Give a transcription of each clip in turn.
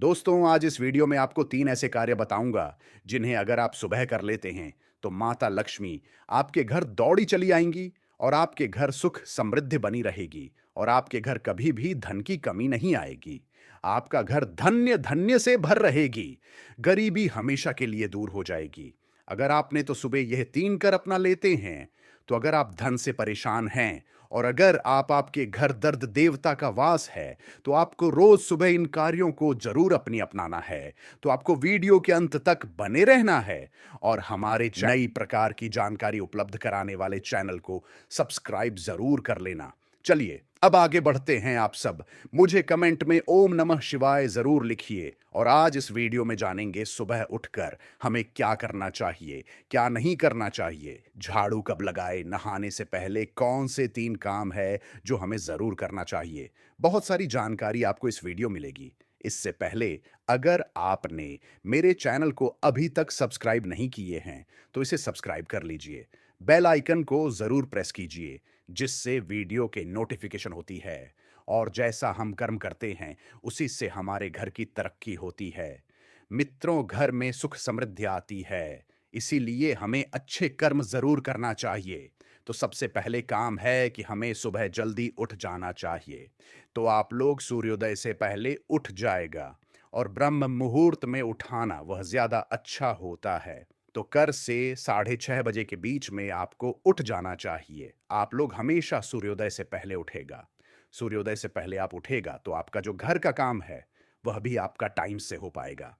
दोस्तों, आज इस वीडियो में आपको 3 ऐसे कार्य बताऊंगा जिन्हें अगर आप सुबह कर लेते हैं तो माता लक्ष्मी आपके घर दौड़ी चली आएंगी और आपके घर सुख समृद्धि बनी रहेगी और आपके घर कभी भी धन की कमी नहीं आएगी। आपका घर धन्य धन्य से भर रहेगी। गरीबी हमेशा के लिए दूर हो जाएगी। अगर आपने तो सुबह यह 3 कर अपना लेते हैं, तो अगर आप धन से परेशान हैं और अगर आपके घर दर्द देवता का वास है, तो आपको रोज सुबह इन कार्यों को जरूर अपनाना है। तो आपको वीडियो के अंत तक बने रहना है और हमारे नई प्रकार की जानकारी उपलब्ध कराने वाले चैनल को सब्सक्राइब जरूर कर लेना। चलिए अब आगे बढ़ते हैं। आप सब मुझे कमेंट में ओम नमः शिवाय जरूर लिखिए और आज इस वीडियो में जानेंगे सुबह उठकर हमें क्या करना चाहिए, क्या नहीं करना चाहिए, झाड़ू कब लगाए, नहाने से पहले कौन से 3 काम है जो हमें जरूर करना चाहिए। बहुत सारी जानकारी आपको इस वीडियो मिलेगी। इससे पहले अगर आपने मेरे चैनल को अभी तक सब्सक्राइब नहीं किए हैं, तो इसे सब्सक्राइब कर लीजिए। बेल आइकन को जरूर प्रेस कीजिए, जिससे वीडियो के नोटिफिकेशन होती है और जैसा हम कर्म करते हैं उसी से हमारे घर की तरक्की होती है। मित्रों, घर में सुख समृद्धि आती है, इसीलिए हमें अच्छे कर्म जरूर करना चाहिए। तो सबसे पहले काम है कि हमें सुबह जल्दी उठ जाना चाहिए। तो आप लोग सूर्योदय से पहले उठ जाएगा और ब्रह्म मुहूर्त में उठाना वह ज्यादा अच्छा होता है। तो कर से 6:30 बजे के बीच में आपको उठ जाना चाहिए। आप लोग हमेशा सूर्योदय से पहले उठेगा। सूर्योदय से पहले आप उठेगा तो आपका जो घर का काम है वह भी आपका टाइम से हो पाएगा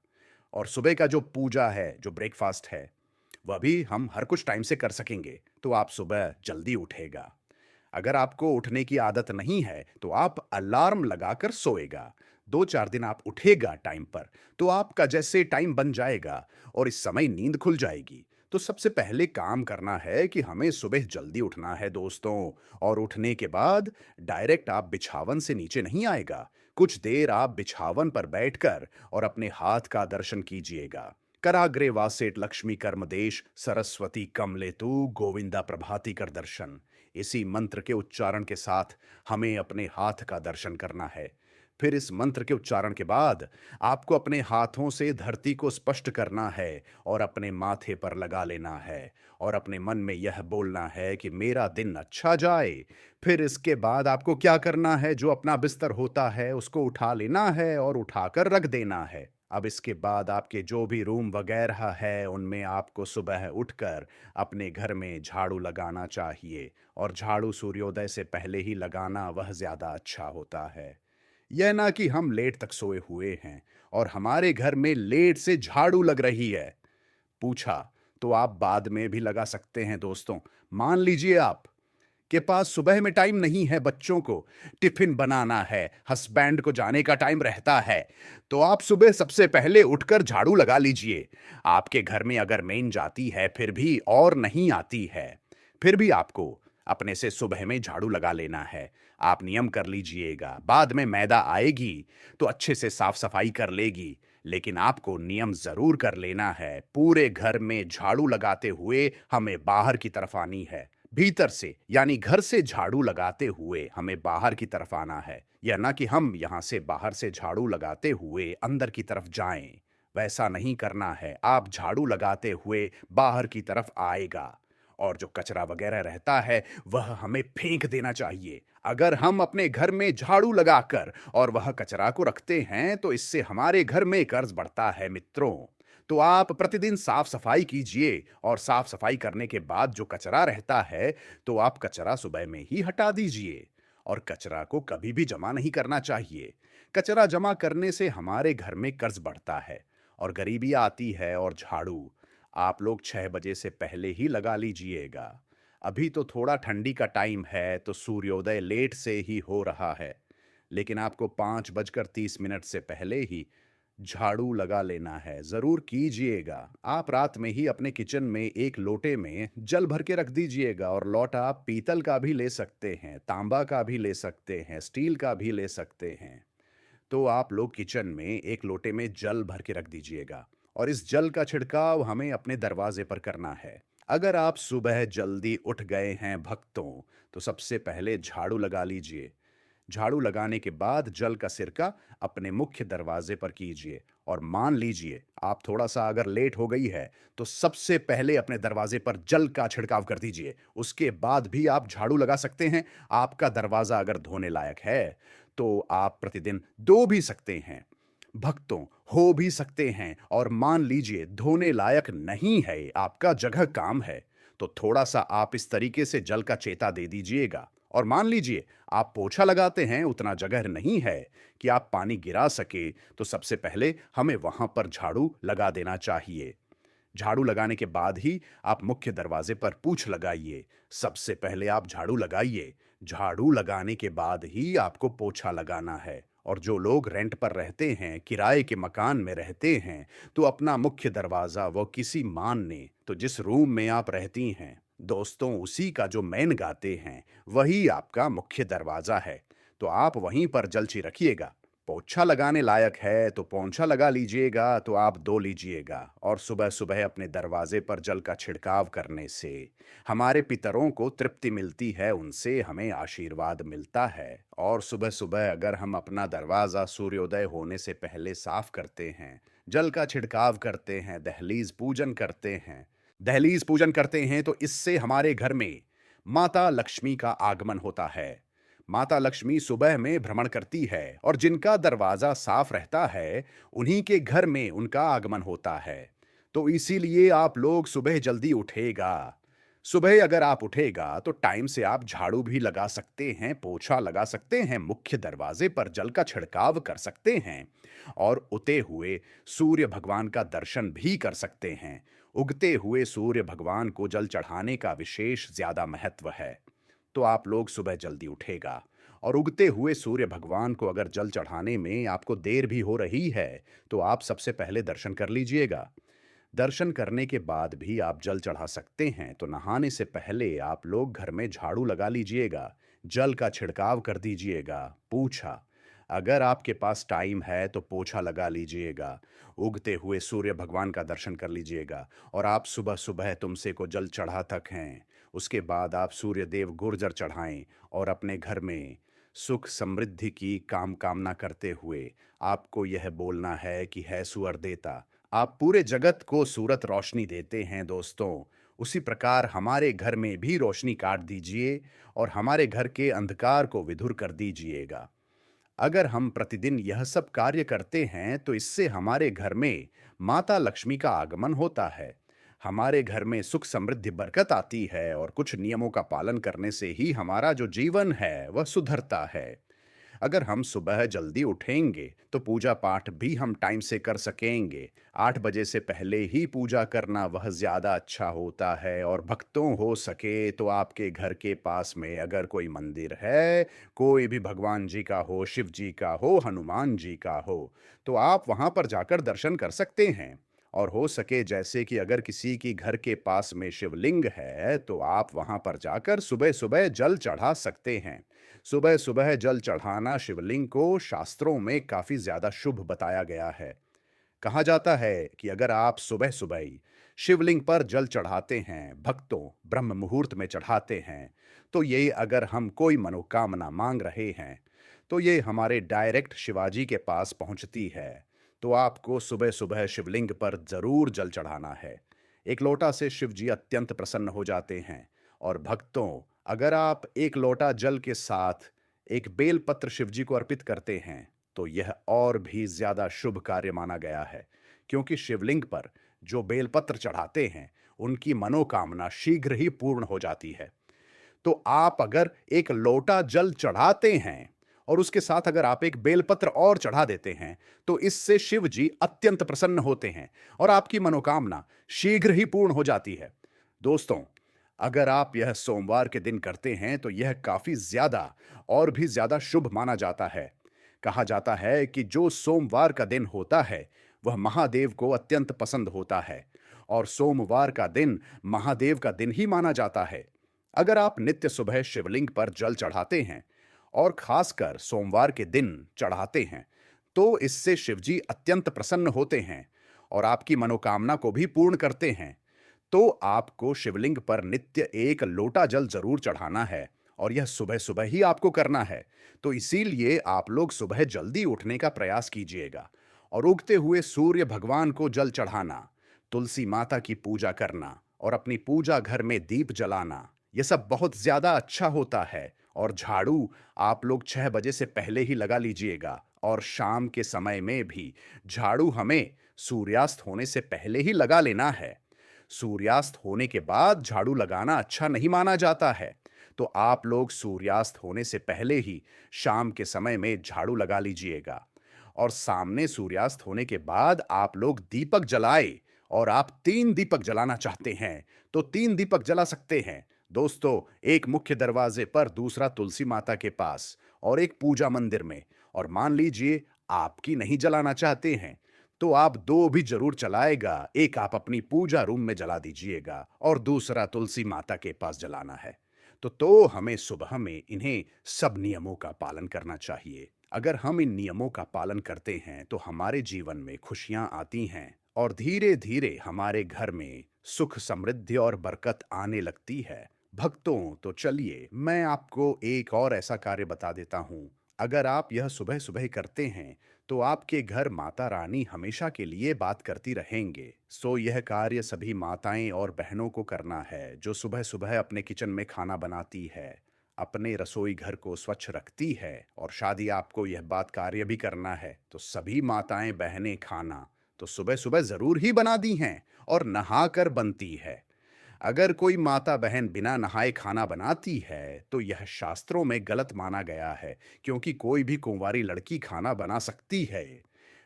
और सुबह का जो पूजा है, जो ब्रेकफास्ट है, वह भी हम हर कुछ टाइम से कर सकेंगे। तो आप सुबह जल्दी उठेगा। अगर आपको उठने की आदत नहीं है तो आप अलार्म लगाकर सोएगा। 2-4 दिन आप उठेगा टाइम पर, तो आपका जैसे टाइम बन जाएगा और इस समय नींद खुल जाएगी। तो सबसे पहले काम करना है कि हमें सुबह जल्दी उठना है दोस्तों। और उठने के बाद डायरेक्ट आप बिछावन से नीचे नहीं आएगा। कुछ देर आप बिछावन पर बैठकर और अपने हाथ का दर्शन कीजिएगा। कराग्रे वासेट लक्ष्मी कर्मदेश सरस्वती कमलेतु गोविंदा प्रभाती कर दर्शन। इसी मंत्र के उच्चारण के साथ हमें अपने हाथ का दर्शन करना है। फिर इस मंत्र के उच्चारण के बाद आपको अपने हाथों से धरती को स्पष्ट करना है और अपने माथे पर लगा लेना है और अपने मन में यह बोलना है कि मेरा दिन अच्छा जाए। फिर इसके बाद आपको क्या करना है, जो अपना बिस्तर होता है उसको उठा लेना है और उठाकर रख देना है। अब इसके बाद आपके जो भी रूम वगैरह है उनमें आपको सुबह उठकर अपने घर में झाड़ू लगाना चाहिए और झाड़ू सूर्योदय से पहले ही लगाना वह ज्यादा अच्छा होता है। यह ना कि हम लेट तक सोए हुए हैं और हमारे घर में लेट से झाड़ू लग रही है। पूछा तो आप बाद में भी लगा सकते हैं दोस्तों। मान लीजिए आप के पास सुबह में टाइम नहीं है, बच्चों को टिफिन बनाना है, हस्बैंड को जाने का टाइम रहता है, तो आप सुबह सबसे पहले उठकर झाड़ू लगा लीजिए। आपके घर में अगर मेन जाती है फिर भी और नहीं आती है, फिर भी आपको अपने से सुबह में झाड़ू लगा लेना है। आप नियम कर लीजिएगा। बाद में मैदा आएगी तो अच्छे से साफ सफाई कर लेगी, लेकिन आपको नियम जरूर कर लेना है। पूरे घर में झाड़ू लगाते हुए हमें बाहर की तरफ आनी है। भीतर से यानी घर से झाड़ू लगाते हुए हमें बाहर की तरफ आना है, या ना कि हम यहां से बाहर से झाड़ू लगाते हुए अंदर की तरफ जाएं। वैसा नहीं करना है। आप झाड़ू लगाते हुए बाहर की तरफ आएगा और जो कचरा वगैरह रहता है वह हमें फेंक देना चाहिए। अगर हम अपने घर में झाड़ू लगाकर और वह कचरा को रखते हैं तो इससे हमारे घर में कर्ज बढ़ता है मित्रों। तो आप प्रतिदिन साफ सफाई कीजिए और साफ सफाई करने के बाद जो कचरा रहता है तो आप कचरा सुबह में ही हटा दीजिए और कचरा को कभी भी जमा नहीं करना चाहिए। कचरा जमा करने से हमारे घर में कर्ज बढ़ता है और गरीबी आती है। और झाड़ू आप लोग 6 बजे से पहले ही लगा लीजिएगा। अभी तो थोड़ा ठंडी का टाइम है तो सूर्योदय लेट से ही हो रहा है, लेकिन आपको 5:30 से पहले ही झाड़ू लगा लेना है। जरूर कीजिएगा। आप रात में ही अपने किचन में एक लोटे में जल भर के रख दीजिएगा और लोटा आप पीतल का भी ले सकते हैं, तांबा का भी ले सकते हैं, स्टील का भी ले सकते हैं। तो आप लोग किचन में एक लोटे में जल भर के रख दीजिएगा और इस जल का छिड़काव हमें अपने दरवाजे पर करना है। अगर आप सुबह जल्दी उठ गए हैं भक्तों, तो सबसे पहले झाड़ू लगा लीजिए। झाड़ू लगाने के बाद जल का सिरका अपने मुख्य दरवाजे पर कीजिए और मान लीजिए आप थोड़ा सा अगर लेट हो गई है तो सबसे पहले अपने दरवाजे पर जल का छिड़काव कर दीजिए। उसके बाद भी आप झाड़ू लगा सकते हैं। आपका दरवाजा अगर धोने लायक है तो आप प्रतिदिन धो भी सकते हैं, भक्तों हो भी सकते हैं। और मान लीजिए धोने लायक नहीं है, आपका जगह काम है, तो थोड़ा सा आप इस तरीके से जल का चेता दे दीजिएगा। और मान लीजिए आप पोछा लगाते हैं, उतना जगह नहीं है कि आप पानी गिरा सके, तो सबसे पहले हमें वहां पर झाड़ू लगा देना चाहिए। झाड़ू लगाने के बाद ही आप मुख्य दरवाजे पर पूछ लगाइए। सबसे पहले आप झाड़ू लगाइए, झाड़ू लगाने के बाद ही आपको पोछा लगाना है। और जो लोग रेंट पर रहते हैं, किराए के मकान में रहते हैं, तो अपना मुख्य दरवाजा वो किसी मान ने तो जिस रूम में आप रहती हैं दोस्तों, उसी का जो मेन गाते हैं वही आपका मुख्य दरवाजा है। तो आप वहीं पर जलची रखिएगा। पोछा लगाने लायक है तो पोंछा लगा लीजिएगा, तो आप धो लीजिएगा। और सुबह सुबह अपने दरवाजे पर जल का छिड़काव करने से हमारे पितरों को तृप्ति मिलती है, उनसे हमें आशीर्वाद मिलता है। और सुबह सुबह अगर हम अपना दरवाजा सूर्योदय होने से पहले साफ करते हैं, जल का छिड़काव करते हैं, दहलीज पूजन करते हैं, तो इससे हमारे घर में माता लक्ष्मी का आगमन होता है। माता लक्ष्मी सुबह में भ्रमण करती है और जिनका दरवाजा साफ रहता है उन्हीं के घर में उनका आगमन होता है। तो इसीलिए आप लोग सुबह जल्दी उठेगा। सुबह अगर आप उठेगा तो टाइम से आप झाड़ू भी लगा सकते हैं, पोछा लगा सकते हैं, मुख्य दरवाजे पर जल का छिड़काव कर सकते हैं और उगते हुए सूर्य भगवान का दर्शन भी कर सकते हैं। उगते हुए सूर्य भगवान को जल चढ़ाने का विशेष ज्यादा महत्व है। तो आप लोग सुबह जल्दी उठेगा और उगते हुए सूर्य भगवान को अगर जल चढ़ाने में आपको देर भी हो रही है तो आप सबसे पहले दर्शन कर लीजिएगा। दर्शन करने के बाद भी आप जल चढ़ा सकते हैं, तो नहाने से पहले आप लोग घर में झाड़ू लगा लीजिएगा, जल का छिड़काव कर दीजिएगा। पूछा अगर आपके पास टाइम है तो पोछा लगा लीजिएगा, उगते हुए सूर्य भगवान का दर्शन कर लीजिएगा। और आप सुबह सुबह तुमसे को जल चढ़ा तक हैं, उसके बाद आप सूर्य देव गुर्जर चढ़ाएं और अपने घर में सुख समृद्धि की कामना करते हुए आपको यह बोलना है कि है सुअर देता, आप पूरे जगत को सूरत रोशनी देते हैं दोस्तों। उसी प्रकार हमारे घर में भी रोशनी काट दीजिए और हमारे घर के अंधकार को विधुर कर दीजिएगा। अगर हम प्रतिदिन यह सब कार्य करते हैं तो इससे हमारे घर में माता लक्ष्मी का आगमन होता है, हमारे घर में सुख समृद्धि बरकत आती है और कुछ नियमों का पालन करने से ही हमारा जो जीवन है वह सुधरता है। अगर हम सुबह जल्दी उठेंगे तो पूजा पाठ भी हम टाइम से कर सकेंगे। 8 बजे से पहले ही पूजा करना वह ज्यादा अच्छा होता है। और भक्तों हो सके तो आपके घर के पास में अगर कोई मंदिर है, कोई भी भगवान जी का हो, शिव जी का हो, हनुमान जी का हो, तो आप वहां पर जाकर दर्शन कर सकते हैं। और हो सके जैसे कि अगर किसी की घर के पास में शिवलिंग है तो आप वहां पर जाकर सुबह सुबह जल चढ़ा सकते हैं। सुबह सुबह जल चढ़ाना शिवलिंग को शास्त्रों में काफी ज्यादा शुभ बताया गया है। कहा जाता है कि अगर आप सुबह सुबह ही शिवलिंग पर जल चढ़ाते हैं, भक्तों ब्रह्म मुहूर्त में चढ़ाते हैं, तो ये अगर हम कोई मनोकामना मांग रहे हैं तो ये हमारे डायरेक्ट शिवाजी के पास पहुंचती है। तो आपको सुबह सुबह शिवलिंग पर जरूर जल चढ़ाना है। एक लोटा से शिव जी अत्यंत प्रसन्न हो जाते हैं। और भक्तों अगर आप एक लोटा जल के साथ एक बेलपत्र शिव जी को अर्पित करते हैं तो यह और भी ज्यादा शुभ कार्य माना गया है, क्योंकि शिवलिंग पर जो बेलपत्र चढ़ाते हैं उनकी मनोकामना शीघ्र ही पूर्ण हो जाती है। तो आप अगर एक लोटा जल चढ़ाते हैं और उसके साथ अगर आप एक बेलपत्र और चढ़ा देते हैं तो इससे शिव जी अत्यंत प्रसन्न होते हैं और आपकी मनोकामना शीघ्र ही पूर्ण हो जाती है। दोस्तों अगर आप यह सोमवार के दिन करते हैं तो यह काफी ज्यादा और भी ज्यादा शुभ माना जाता है। कहा जाता है कि जो सोमवार का दिन होता है वह महादेव को अत्यंत पसंद होता है और सोमवार का दिन महादेव का दिन ही माना जाता है। अगर आप नित्य सुबह शिवलिंग पर जल चढ़ाते हैं और खासकर सोमवार के दिन चढ़ाते हैं तो इससे शिवजी अत्यंत प्रसन्न होते हैं और आपकी मनोकामना को भी पूर्ण करते हैं। तो आपको शिवलिंग पर नित्य एक लोटा जल जरूर चढ़ाना है और यह सुबह सुबह ही आपको करना है। तो इसीलिए आप लोग सुबह जल्दी उठने का प्रयास कीजिएगा और उगते हुए सूर्य भगवान को जल चढ़ाना, तुलसी माता की पूजा करना और अपनी पूजा घर में दीप जलाना, यह सब बहुत ज्यादा अच्छा होता है। और झाड़ू आप लोग 6 बजे से पहले ही लगा लीजिएगा और शाम के समय में भी झाड़ू हमें सूर्यास्त होने से पहले ही लगा लेना है। सूर्यास्त होने के बाद झाड़ू लगाना अच्छा नहीं माना जाता है। तो आप लोग सूर्यास्त होने से पहले ही शाम के समय में झाड़ू लगा लीजिएगा और सामने सूर्यास्त होने के बाद आप लोग दीपक जलाए। और आप 3 दीपक जलाना चाहते हैं तो 3 दीपक जला सकते हैं दोस्तों, एक मुख्य दरवाजे पर, दूसरा तुलसी माता के पास और एक पूजा मंदिर में। और मान लीजिए आपकी नहीं जलाना चाहते हैं तो आप दो भी जरूर जलाएगा, एक आप अपनी पूजा रूम में जला दीजिएगा और दूसरा तुलसी माता के पास जलाना है। तो हमें सुबह में इन्हें सब नियमों का पालन करना चाहिए। अगर हम इन नियमों का पालन करते हैं तो हमारे जीवन में खुशियां आती हैं और धीरे धीरे हमारे घर में सुख समृद्धि और बरकत आने लगती है। भक्तों, तो चलिए मैं आपको एक और ऐसा कार्य बता देता हूं। अगर आप यह सुबह सुबह करते हैं तो आपके घर माता रानी हमेशा के लिए बात करती रहेंगे। सो यह कार्य सभी माताएं और बहनों को करना है जो सुबह सुबह अपने किचन में खाना बनाती है, अपने रसोई घर को स्वच्छ रखती है। और शायद आपको यह बात कार्य भी करना है तो सभी माताएं बहनें खाना तो सुबह सुबह जरूर ही बना दी हैं और नहाकर बनती है। अगर कोई माता बहन बिना नहाए खाना बनाती है तो यह शास्त्रों में गलत माना गया है, क्योंकि कोई भी कुंवारी लड़की खाना बना सकती है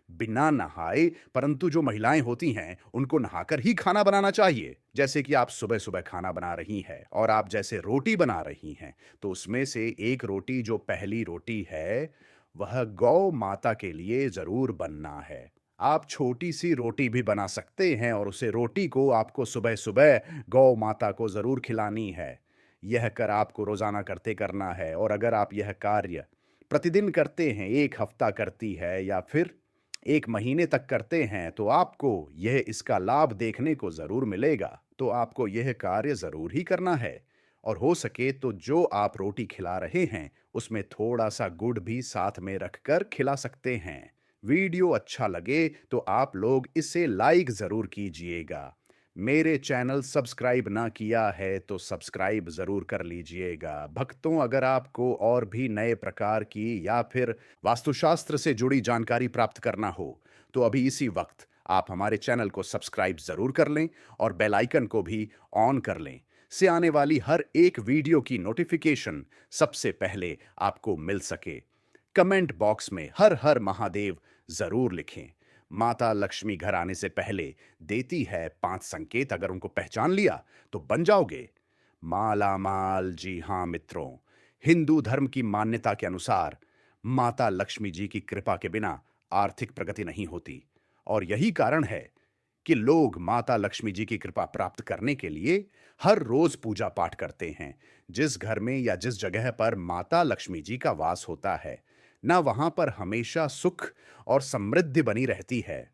बिना नहाए, परंतु जो महिलाएं होती हैं उनको नहाकर ही खाना बनाना चाहिए। जैसे कि आप सुबह सुबह खाना बना रही हैं और आप जैसे रोटी बना रही हैं तो उसमें से एक रोटी, जो पहली रोटी है, वह गौ माता के लिए जरूर बनना है। आप छोटी सी रोटी भी बना सकते हैं और उसे रोटी को आपको सुबह सुबह गौ माता को जरूर खिलानी है। यह कर आपको रोजाना करते करना है और अगर आप यह कार्य प्रतिदिन करते हैं, एक हफ्ता करती है या फिर 1 महीने तक करते हैं तो आपको यह इसका लाभ देखने को जरूर मिलेगा। तो आपको यह कार्य जरूर ही करना है और हो सके तो जो आप रोटी खिला रहे हैं उसमें थोड़ा सा गुड़ भी साथ में रखकर खिला सकते हैं। वीडियो अच्छा लगे तो आप लोग इसे लाइक जरूर कीजिएगा। मेरे चैनल सब्सक्राइब ना किया है तो सब्सक्राइब जरूर कर लीजिएगा। भक्तों, अगर आपको और भी नए प्रकार की या फिर वास्तुशास्त्र से जुड़ी जानकारी प्राप्त करना हो तो अभी इसी वक्त आप हमारे चैनल को सब्सक्राइब जरूर कर लें और बेल आइकन को भी ऑन कर लें, से आने वाली हर एक वीडियो की नोटिफिकेशन सबसे पहले आपको मिल सके। कमेंट बॉक्स में हर हर महादेव जरूर लिखें। माता लक्ष्मी घर आने से पहले देती है 5 संकेत, अगर उनको पहचान लिया तो बन जाओगे माला माल। जी हां मित्रों, हिंदू धर्म की मान्यता के अनुसार माता लक्ष्मी जी की कृपा के बिना आर्थिक प्रगति नहीं होती और यही कारण है कि लोग माता लक्ष्मी जी की कृपा प्राप्त करने के लिए हर रोज पूजा पाठ करते हैं। जिस घर में या जिस जगह पर माता लक्ष्मी जी का वास होता है ना, वहां पर हमेशा सुख और समृद्धि बनी रहती है।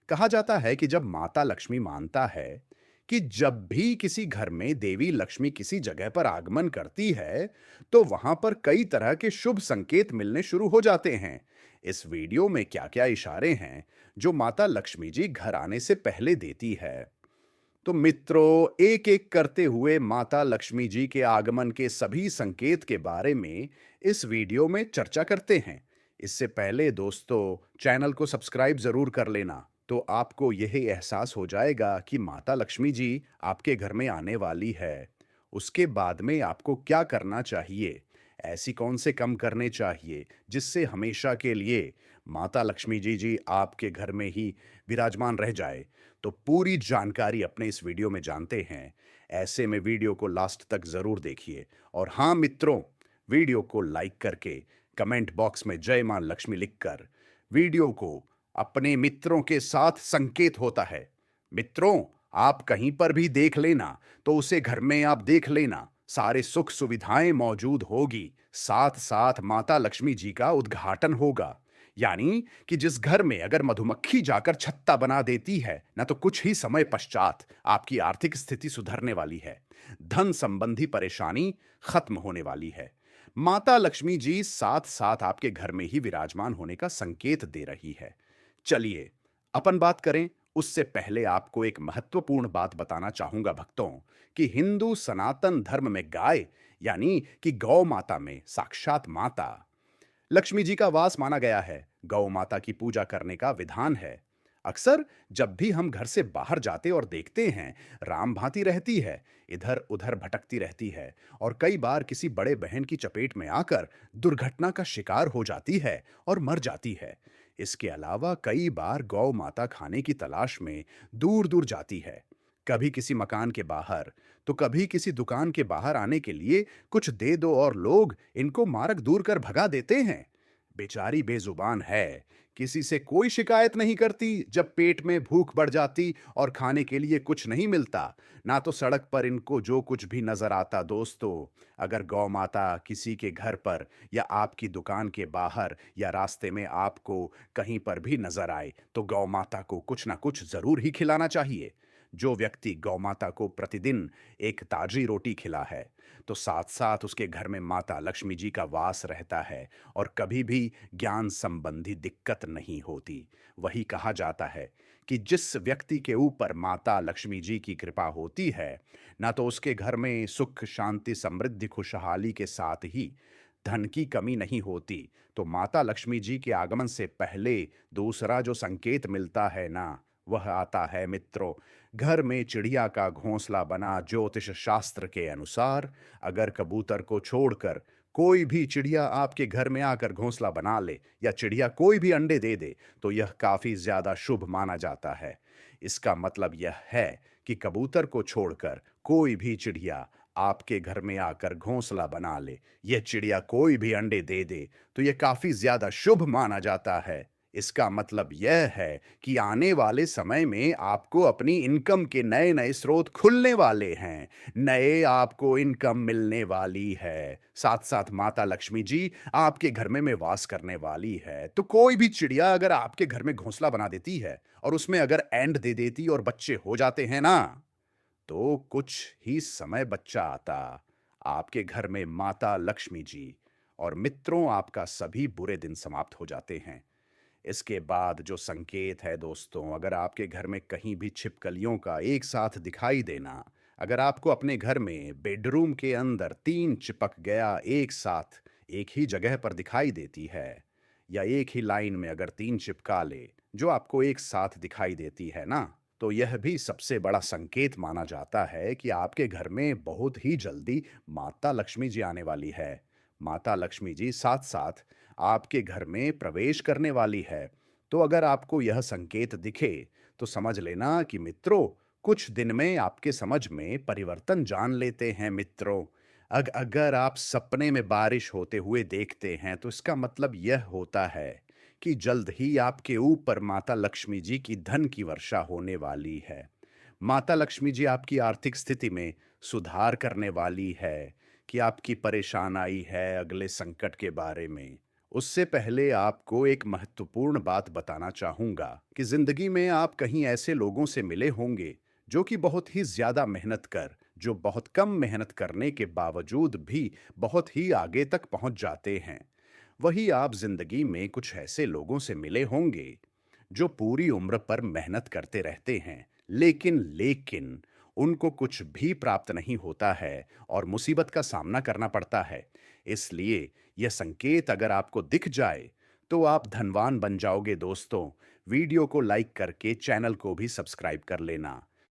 कहा जाता है कि जब माता लक्ष्मी मानता है कि जब भी किसी घर में देवी लक्ष्मी किसी जगह पर आगमन करती है तो वहां पर कई तरह के शुभ संकेत मिलने शुरू हो जाते हैं। इस वीडियो में क्या क्या इशारे हैं जो माता लक्ष्मी जी घर आने से पहले देती है। तो मित्रों, एक एक करते हुए माता लक्ष्मी जी के आगमन के सभी संकेत के बारे में इस वीडियो में चर्चा करते हैं। इससे पहले दोस्तों, चैनल को सब्सक्राइब जरूर कर लेना, तो आपको यह एहसास हो जाएगा कि माता लक्ष्मी जी आपके घर में आने वाली है। उसके बाद में आपको क्या करना चाहिए, ऐसी कौन से काम करने चाहिए जिससे हमेशा के लिए माता लक्ष्मी जी आपके घर में ही विराजमान रह जाए, तो पूरी जानकारी अपने इस वीडियो में जानते हैं। ऐसे में वीडियो को लास्ट तक जरूर देखिए और हाँ मित्रों, वीडियो को लाइक करके कमेंट बॉक्स में जय मां लक्ष्मी लिखकर वीडियो को अपने मित्रों के साथ संकेत होता है। मित्रों, आप कहीं पर भी देख लेना तो उसे घर में आप देख लेना, सारे सुख सुविधाएं मौजूद होगी, साथ साथ माता लक्ष्मी जी का उद्घाटन होगा। यानी कि जिस घर में अगर मधुमक्खी जाकर छत्ता बना देती है ना, तो कुछ ही समय पश्चात आपकी आर्थिक स्थिति सुधरने वाली है, धन संबंधी परेशानी खत्म होने वाली है। माता लक्ष्मी जी साथ साथ आपके घर में ही विराजमान होने का संकेत दे रही है। चलिए अपन बात करें, उससे पहले आपको एक महत्वपूर्ण बात बताना चाहूंगा भक्तों, कि हिंदू सनातन धर्म में गाय यानी कि गौ माता में साक्षात माता लक्ष्मी जी का वास माना गया है। गौ माता की पूजा करने का विधान है। अक्सर जब भी हम घर से बाहर जाते और देखते हैं, राम भांति रहती है, इधर उधर भटकती रहती है और कई बार किसी बड़े बहन की चपेट में आकर दुर्घटना का शिकार हो जाती है और मर जाती है। इसके अलावा कई बार गौ माता खाने की तलाश में दूर दूर जाती है, कभी किसी मकान के बाहर तो कभी किसी दुकान के बाहर आने के लिए कुछ दे दो और लोग इनको मार्ग दूर कर भगा देते हैं। बेचारी बेजुबान है, किसी से कोई शिकायत नहीं करती जब पेट में भूख बढ़ जाती और खाने के लिए कुछ नहीं मिलता। ना तो सड़क पर इनको जो कुछ भी नजर आता दोस्तों। अगर गौ माता किसी के घर पर या आपकी दुकान के बाहर या रास्ते में आपको कहीं पर भी नजर आए, तो गौ माता को कुछ ना कुछ जरूर ही खिलाना चाहिए। जो व्यक्ति गौ माता को प्रतिदिन एक ताजी रोटी खिला है, तो साथ साथ उसके घर में माता लक्ष्मी जी का वास रहता है और कभी भी ज्ञान संबंधी दिक्कत नहीं होती। वही कहा जाता है कि जिस व्यक्ति के ऊपर माता लक्ष्मी जी की कृपा होती है, ना तो उसके घर में सुख शांति समृद्धि खुशहाली के साथ ही धन की कमी नहीं होती। तो माता लक्ष्मी जी के आगमन से पहले दूसरा जो संकेत मिलता है ना, वह आता है मित्रों, घर में चिड़िया का घोंसला बना। ज्योतिष शास्त्र के अनुसार अगर कबूतर को छोड़कर कोई भी चिड़िया आपके घर में आकर घोंसला बना ले या चिड़िया कोई भी अंडे दे दे, तो यह काफी ज्यादा शुभ माना जाता है। इसका मतलब यह है कि कबूतर को छोड़कर कोई भी चिड़िया आपके घर में आकर घोंसला बना ले, यह चिड़िया कोई भी अंडे दे दे, तो यह काफी ज्यादा शुभ माना जाता है। इसका मतलब यह है कि आने वाले समय में आपको अपनी इनकम के नए नए स्रोत खुलने वाले हैं, नए आपको इनकम मिलने वाली है। साथ साथ माता लक्ष्मी जी आपके घर में वास करने वाली है। तो कोई भी चिड़िया अगर आपके घर में घोंसला बना देती है और उसमें अगर एंड दे देती और बच्चे हो जाते हैं ना, तो कुछ ही समय बच्चा आता आपके घर में माता लक्ष्मी जी, और मित्रों आपका सभी बुरे दिन समाप्त हो जाते हैं। इसके बाद जो संकेत है दोस्तों, अगर आपके घर में कहीं भी छिपकलियों का एक साथ दिखाई देना, अगर आपको अपने घर में बेडरूम के अंदर 3 चिपक गया एक साथ एक ही जगह पर दिखाई देती है, या एक ही लाइन में अगर 3 चिपका ले जो आपको एक साथ दिखाई देती है ना, तो यह भी सबसे बड़ा संकेत माना जाता है कि आपके घर में बहुत ही जल्दी माता लक्ष्मी जी आने वाली है। माता लक्ष्मी जी साथ साथ आपके घर में प्रवेश करने वाली है। तो अगर आपको यह संकेत दिखे, तो समझ लेना कि मित्रों, कुछ दिन में आपके समझ में परिवर्तन जान लेते हैं मित्रों। अगर आप सपने में बारिश होते हुए देखते हैं, तो इसका मतलब यह होता है कि जल्द ही आपके ऊपर माता लक्ष्मी जी की धन की वर्षा होने वाली है। माता लक्ष्मी जी आपकी आर्थिक स्थिति में सुधार करने वाली है। कि आपकी परेशान आई है अगले संकट के बारे में, उससे पहले आपको एक महत्वपूर्ण बात बताना चाहूंगा कि जिंदगी में आप कहीं ऐसे लोगों से मिले होंगे जो कि बहुत ही ज्यादा मेहनत कर, जो बहुत कम मेहनत करने के बावजूद भी बहुत ही आगे तक पहुंच जाते हैं। वही आप जिंदगी में कुछ ऐसे लोगों से मिले होंगे जो पूरी उम्र पर मेहनत करते रहते हैं, लेकिन उनको कुछ भी प्राप्त नहीं होता है और मुसीबत का सामना करना पड़ता है। इसलिए यह संकेत अगर आपको दिख जाए, तो आप धनवान बन जाओगे दोस्तों। वीडियो को लाइक करके चैनल को भी सब्सक्राइब कर लेना।